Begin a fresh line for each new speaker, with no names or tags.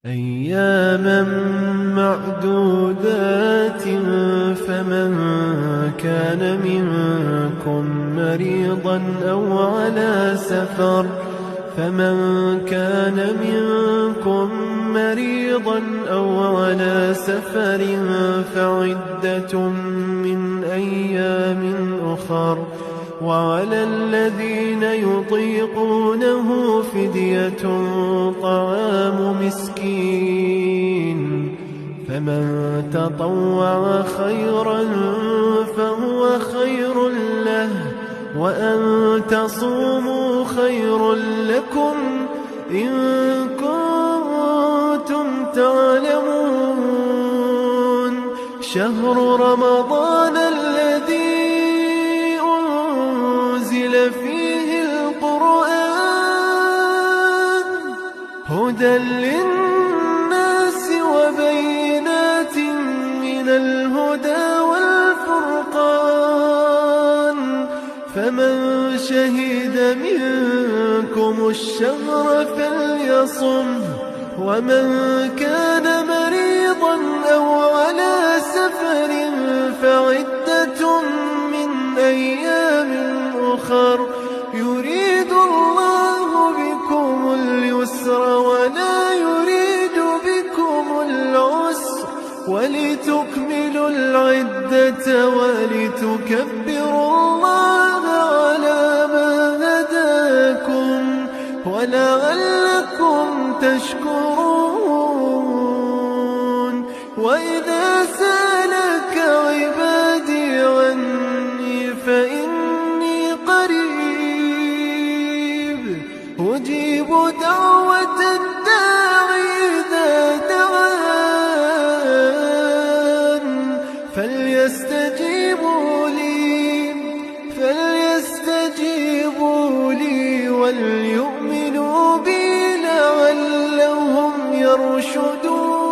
أياما معدودات فمن كان منكم مريضا أو على سفر فعدة من أيام أخر وعلى الذين يطيقونه فدية طعام مسكين فمن تطوع خيرا فهو خير له وأن تصوموا خير لكم إن كنتم تعلمون شهر رمضان الذي أنزل فيه القرآن هدى للناس وبينات من الهدى والفرقان فمن شهد منكم الشهر فليصم ومن كان مريضا أو على سفر فعدة من أيام أخر يريد الله بكم اليسر ولا يريد بكم العسر ولتكملوا العدة ولتكبروا الله على ما هداكم ولعلكم تشكرون وإذا سألك عبادي عني فإني قريب أجيب دعوة الداعي إذا دعان فليستجيبوا لي وليؤمنوا بي لعلهم يرشدون